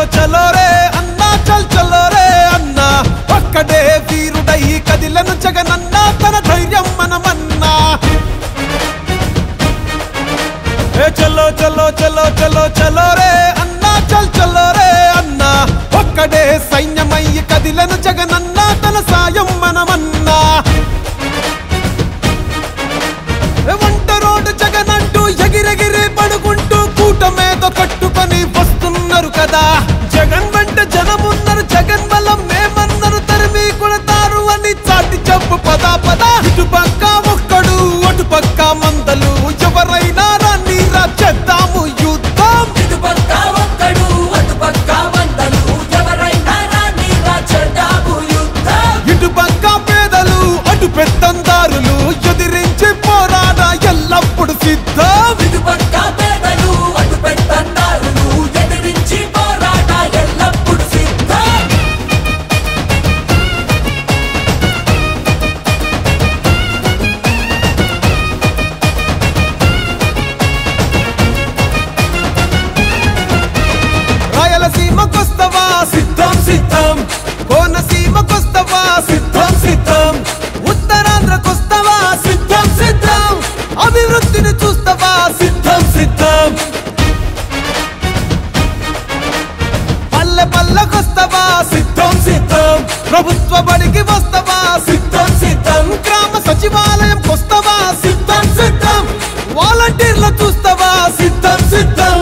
చలో రే అన్నా చలో రే అన్నా ఒక్కడే వీరుడై కదిలను జగనన్నా తన ధైర్యం మనమన్నా చలో చలో చలో చలో చలో రే అన్నా చలో రే అన్నా ఒక్కడే సైన్యమై కదిలను జగనన్నా తన సాయం మనమన్నా వంట రోడ్డు జగనంటూ ఎగిరెగిరి పడుకుంటూ కూటమేదో కట్టుకొని వస్తున్నారు కదా జగన్ వెంట జనమున్నారు జగన్ బలం మేమన్నారు తరిమి కొడతారు అని చాటి చెప్పు పద పద ఇటు పక్క ఒక్కడు అటు పక్క మందలు ఎవరైనా రాని చేద్దాము యుద్ధం ఇటు పక్క ఒక్కడు అటు పక్క మందలు ఎవరైనా రాని చేద్దాము యుద్ధం ఇటు పక్క పేదలు అటు పెత్తందారులు ఎదిరించి పోరాడ ఎల్లప్పుడు సిద్ధం ఇటు పక్క పేదలు అటు పెత్తందారులు ఎదిరించి పోరాట ఎల్లప్పుడు సిద్ధం రాయలసీమకొస్తవా సిద్ధం సిద్ధం కోనసీమకొస్తవా సిద్ధం సిద్ధం ఉత్తరాంధ్రకొస్తవా సిద్ధం సిద్ధం అభివృద్ధిని చూస్తవా సిద్ధం సిద్ధం పల్లె పల్లెకొస్తవా సిద్ధం సిద్ధం ప్రభుత్వ బడికి వస్తవా సిద్ధం సిద్ధం గ్రామ సచివాలయంకొస్తవా సిద్ధం సిద్ధం వాలంటీర్లు చూస్తవా సిద్ధం సిద్ధం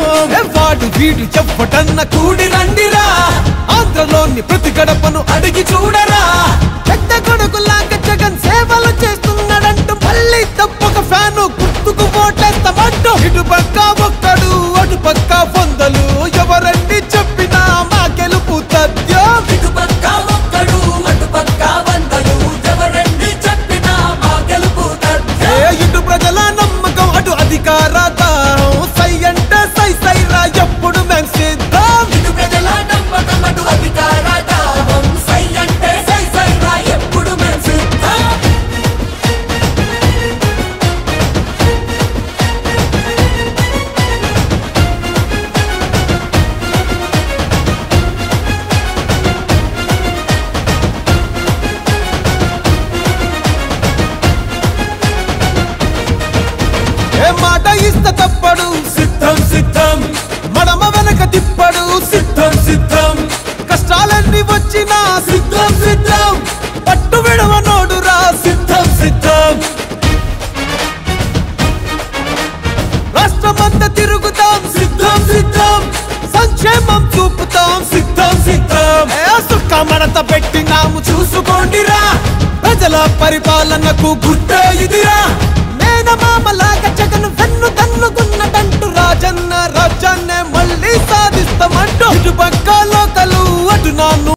వాడు వీడు చెప్పటన్న కూడి రండిరా ఆంధ్రలోని ప్రతి గడపను అడిగి చూడరా పెద్ద కొడుకులాగా జగన్ సేవలు చేస్తున్నాడంటూ మళ్ళీ తప్పక ఫ్యాను గుర్తుకు ఓటేస్తామంటూ ఇటు పక్క ఒక్కడు అటు పక్క వందలు ఎవరండి చెప్పినా మా గెలుపు తథ్యం ఇటు పక్క ఒక్కడు అటు పక్క వందలు ఎవరండి చెప్పినా మా గెలుపు తథ్యం ఇటు ప్రజల నమ్మకం అటు అధికార దాహం సై అంటే సై సైరా ఎప్పుడు మేం సిద్ధం ఇటు ప్రజల నమ్మకం అటు అధికార దాహం సై అంటే సై సైరా ఎప్పుడు మేం సిద్ధం మాట ఇస్త తప్పడు సిద్ధం సిద్ధం మడమ వెనక తిప్పడు సిద్ధం సిద్ధం కష్టాలన్నీ వచ్చినా సిద్ధం సిద్ధం పట్టు విడవనోడురా సిద్ధం సిద్ధం రాష్ట్రమంతా తిరుగుతాం సిద్ధం సిద్ధం సంక్షేమం చూపుతాం సిద్ధం సిద్ధం సుక్క మడత పెట్టినాము చూసుకోండిరా ప్రజల పరిపాలనకు గుర్తే ఇదిరా మేనమామలాగా జగన్ వెన్ను తన్నుకున్నదంటూ రాజన్న రాజ్యాన్నే మళ్ళీ సాధిస్తామంటూ ఇటు పక్క లోకలు అటు నాన్ను